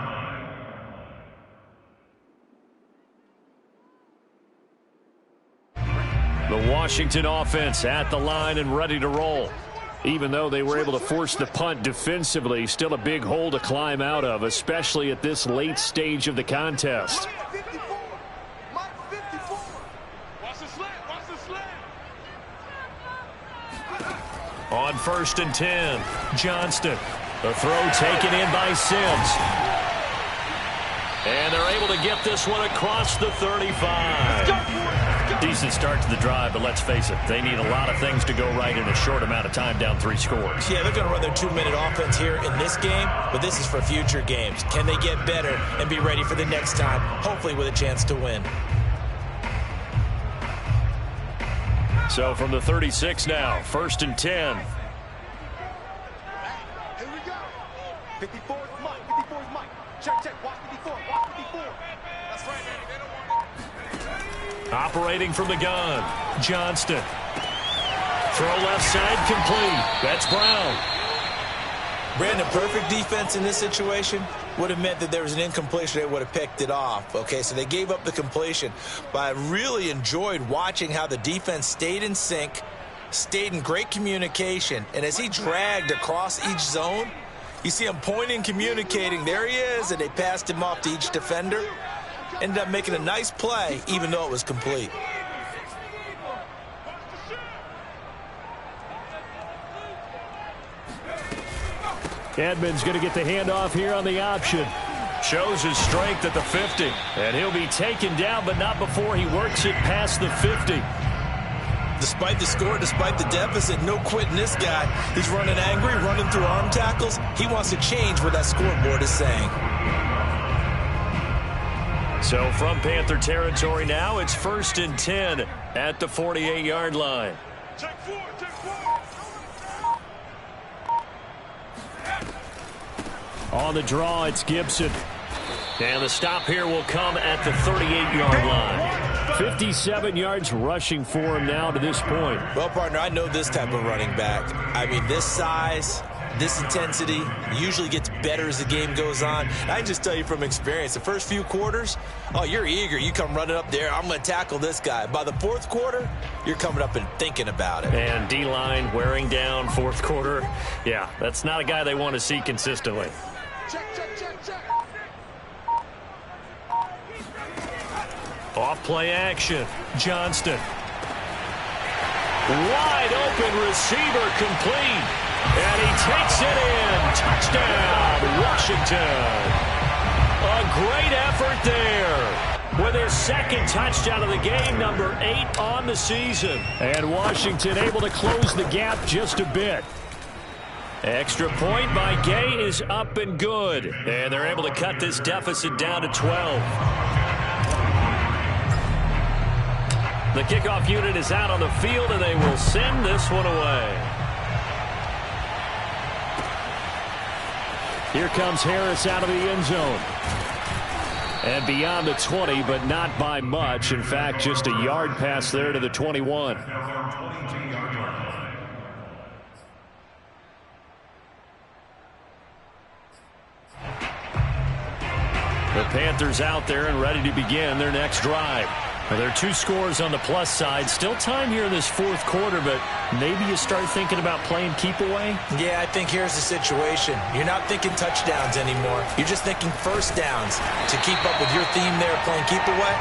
The Washington offense at the line and ready to roll. Even though they were able to force the punt defensively, still a big hole to climb out of, especially at this late stage of the contest. On 1st and 10, Johnston. The throw taken in by Sims. And they're able to get this one across the 35. Decent start to the drive, but let's face it, they need a lot of things to go right in a short amount of time, down 3 scores. Yeah, they're going to run their 2-minute offense here in this game, but this is for future games. Can they get better and be ready for the next time, hopefully with a chance to win? So from the 36 now, 1st and 10. Here we go. 54 is Mike. 54 is Mike. Check. Watch 54. Watch 54. That's right, Danny. They don't want it. Operating from the gun, Johnston. Throw left side complete. That's Brown. Brandon, perfect defense in this situation would have meant that there was an incompletion. They would have picked it off. Okay, so they gave up the completion. But I really enjoyed watching how the defense stayed in sync, stayed in great communication. And as he dragged across each zone, you see him pointing, communicating. There he is, and they passed him off to each defender. Ended up making a nice play, even though it was complete. Edmonds going to get the handoff here on the option. Shows his strength at the 50. And he'll be taken down, but not before he works it past the 50. Despite the score, despite the deficit, no quitting this guy. He's running angry, running through arm tackles. He wants to change what that scoreboard is saying. So from Panther territory now, it's 1st and 10 at the 48-yard line. Check 4. On the draw, it's Gibson. And the stop here will come at the 38-yard line. 57 yards rushing for him now to this point. Well, partner, I know this type of running back. I mean, this size, this intensity usually gets better as the game goes on. I can just tell you from experience, the first few quarters, oh, you're eager. You come running up there, I'm going to tackle this guy. By the 4th quarter, you're coming up and thinking about it. And D-line wearing down 4th quarter. Yeah, that's not a guy they want to see consistently. Check. Off play action. Johnston. Wide open receiver complete. And he takes it in. Touchdown, Washington. A great effort there. With his 2nd touchdown of the game, number 8 on the season. And Washington able to close the gap just a bit. Extra point by Gay is up and good. And they're able to cut this deficit down to 12. The kickoff unit is out on the field, and they will send this one away. Here comes Harris out of the end zone. And beyond the 20, but not by much. In fact, just a yard pass there to the 21. The Panthers out there and ready to begin their next drive. Well, there are 2 scores on the plus side. Still time here in this fourth quarter, but maybe you start thinking about playing keep away? Yeah, I think here's the situation. You're not thinking touchdowns anymore. You're just thinking first downs. To keep up with your theme there playing keep away,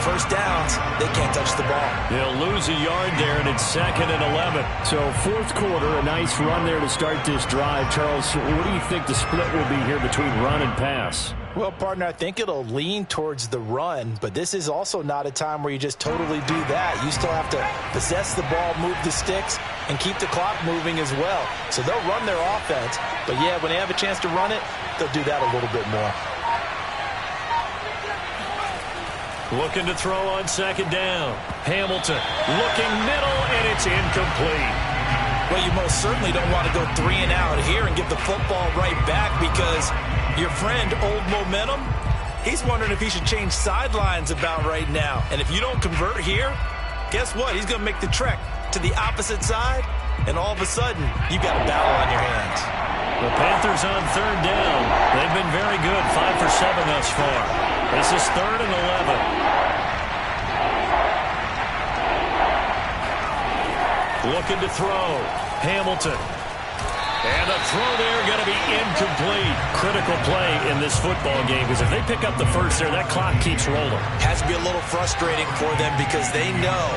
first downs, they can't touch the ball. They'll lose a yard there, and it's 2nd and 11. So fourth quarter, a nice run there to start this drive. Charles, what do you think the split will be here between run and pass? Well, partner, I think it'll lean towards the run, but this is also not a time where you just totally do that. You still have to possess the ball, move the sticks, and keep the clock moving as well. So they'll run their offense, but yeah, when they have a chance to run it, they'll do that a little bit more. Looking to throw on 2nd down. Hamilton looking middle, and it's incomplete. Well, you most certainly don't want to go 3 and out here and give the football right back, because your friend, Old Momentum, he's wondering if he should change sidelines about right now. And if you don't convert here, guess what? He's going to make the trek to the opposite side, and all of a sudden, you've got a battle on your hands. The Panthers on 3rd down. They've been very good, 5 for 7 thus far. This is 3rd and 11. Looking to throw. Hamilton. And the throw there going to be incomplete. Critical play in this football game, because if they pick up the first there, that clock keeps rolling. Has to be a little frustrating for them, because they know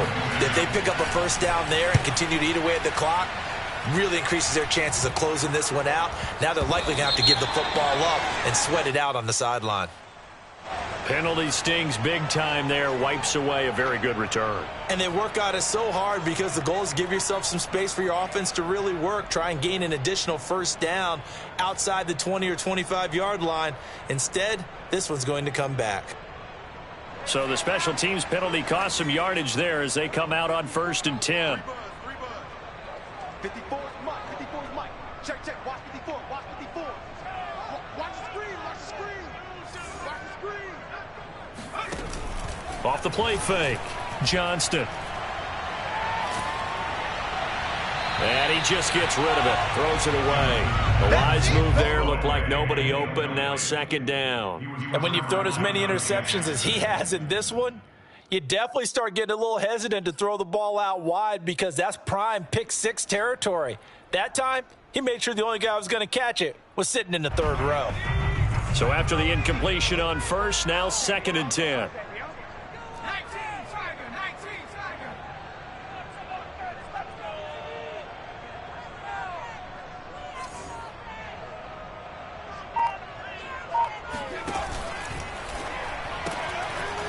that if they pick up a first down there and continue to eat away at the clock, really increases their chances of closing this one out. Now they're likely going to have to give the football up and sweat it out on the sideline. Penalty stings big time there, wipes away a very good return. And they work on it so hard, because the goal is to give yourself some space for your offense to really work. Try and gain an additional first down outside the 20 or 25-yard line. Instead, this one's going to come back. So the special teams penalty cost some yardage there as they come out on 1st and 10. 54 is Mike. 54 is Mike. Check, check. Watch 54. Watch 54. Watch the screen. Watch the screen. Watch the screen. Off the play fake. Johnston. And he just gets rid of it. Throws it away. The wise move there. Looked like nobody open. Now 2nd down. And when you've thrown as many interceptions as he has in this one, you definitely start getting a little hesitant to throw the ball out wide, because that's prime pick 6 territory. That time, he made sure the only guy who was going to catch it was sitting in the 3rd row. So after the incompletion on 1st, now 2nd and 10.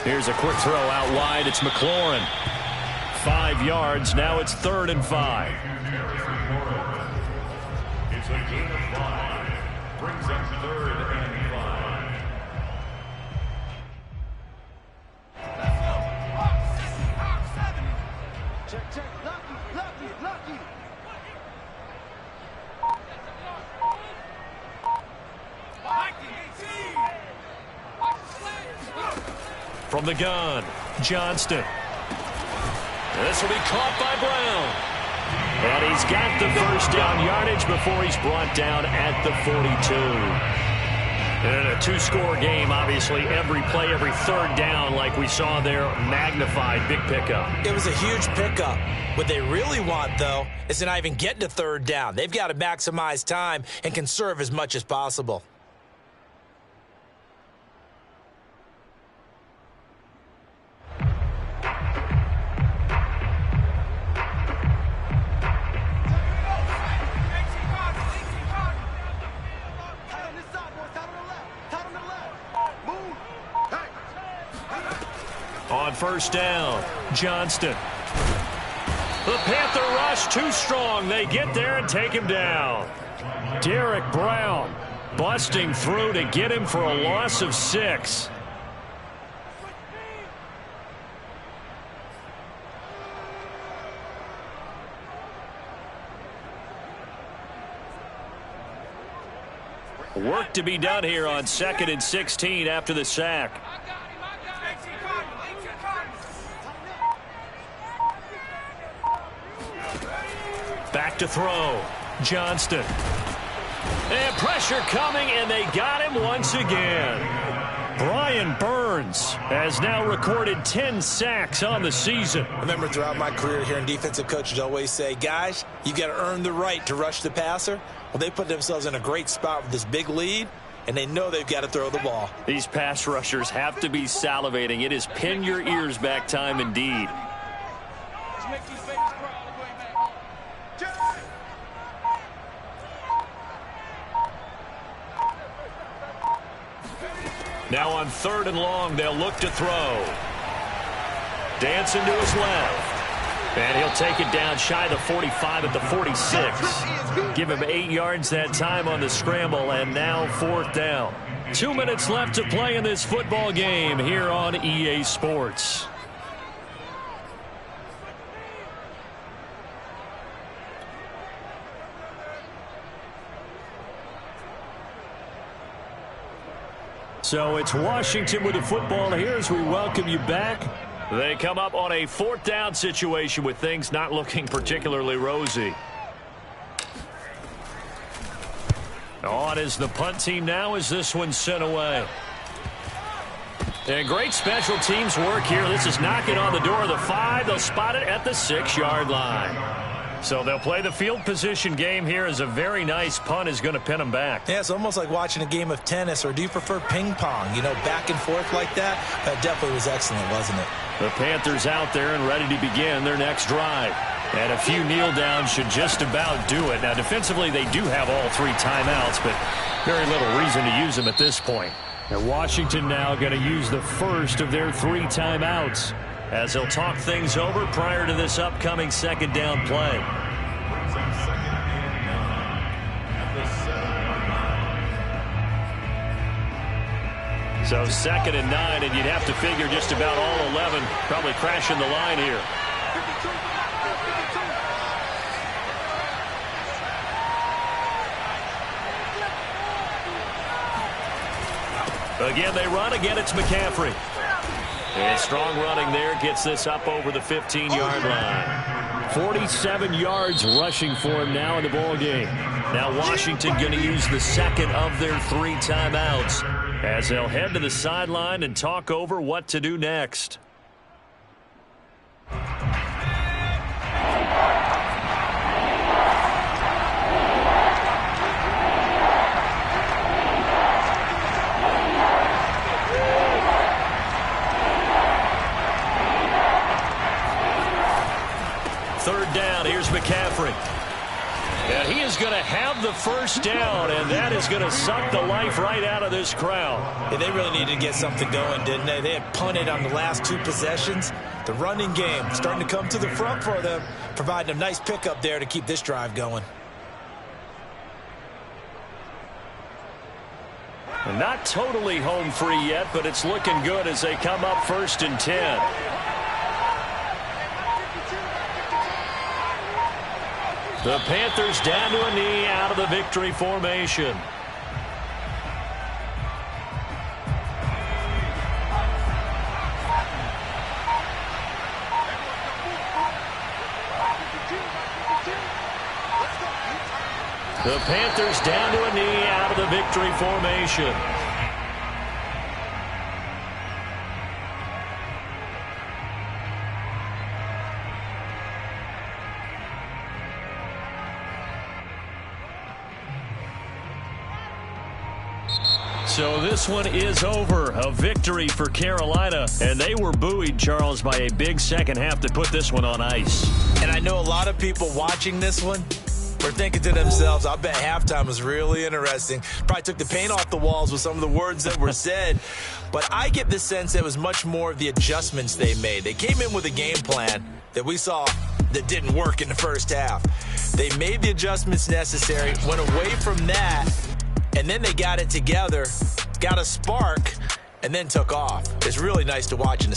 Here's a quick throw out wide. It's McLaurin. 5 yards. Now it's 3rd and 5. It's a gain of 5. Brings up 3rd and 5. Check, check. Lucky, lucky, lucky. From the gun, Johnston. This will be caught by Brown. And he's got the first down yardage before he's brought down at the 42. In a 2-score game, obviously, every play, every 3rd down, like we saw there, magnified, big pickup. It was a huge pickup. What they really want, though, is to not even get to 3rd down. They've got to maximize time and conserve as much as possible. On 1st down, Johnston. The Panther rush too strong. They get there and take him down. Derek Brown busting through to get him for a loss of 6. Work to be done here on 2nd and 16 after the sack. Back to throw. Johnston. And pressure coming, and they got him once again. Brian Burns has now recorded 10 sacks on the season. I remember throughout my career hearing defensive coaches always say, guys, you got to earn the right to rush the passer. Well, they put themselves in a great spot with this big lead, and they know they've got to throw the ball. These pass rushers have to be salivating. It is pin your ears back time indeed. Now on 3rd and long, they'll look to throw. Dancing to his left. And he'll take it down shy of the 45 at the 46. Give him 8 yards that time on the scramble, and now 4th down. 2 minutes left to play in this football game here on EA Sports. So it's Washington with the football here as we welcome you back. They come up on a 4th down situation with things not looking particularly rosy. On is the punt team now as this one's sent away. And great special teams work here. This is knocking on the door of the 5. They'll spot it at the 6-yard line. So they'll play the field position game here as a very nice punt is going to pin them back. Yeah, it's almost like watching a game of tennis, or do you prefer ping pong? You know, back and forth like that? That definitely was excellent, wasn't it? The Panthers out there and ready to begin their next drive. And a few kneel downs should just about do it. Now, defensively, they do have all 3 timeouts, but very little reason to use them at this point. And Washington now going to use the first of their 3 timeouts as they'll talk things over prior to this upcoming 2nd down play. So 2nd and 9, and you'd have to figure just about all 11 probably crashing the line here. Again, they run. Again, it's McCaffrey. And strong running there gets this up over the 15-yard line. 47 yards rushing for him now in the ball game. Now Washington going to use the 2nd of their 3 timeouts as they'll head to the sideline and talk over what to do next. McCaffrey. And he is going to have the first down, and that is going to suck the life right out of this crowd. Yeah, they really needed to get something going, didn't they? They had punted on the last 2 possessions. The running game starting to come to the front for them, providing a nice pickup there to keep this drive going. And not totally home free yet, but it's looking good as they come up 1st and 10. The Panthers down to a knee out of the victory formation. The Panthers down to a knee out of the victory formation. So this one is over. A victory for Carolina. And they were buoyed, Charles, by a big second half that put this one on ice. And I know a lot of people watching this one were thinking to themselves, I bet halftime was really interesting. Probably took the paint off the walls with some of the words that were said. But I get the sense that it was much more of the adjustments they made. They came in with a game plan that we saw that didn't work in the first half. They made the adjustments necessary, went away from that, and then they got it together, got a spark, and then took off. It's really nice to watch in the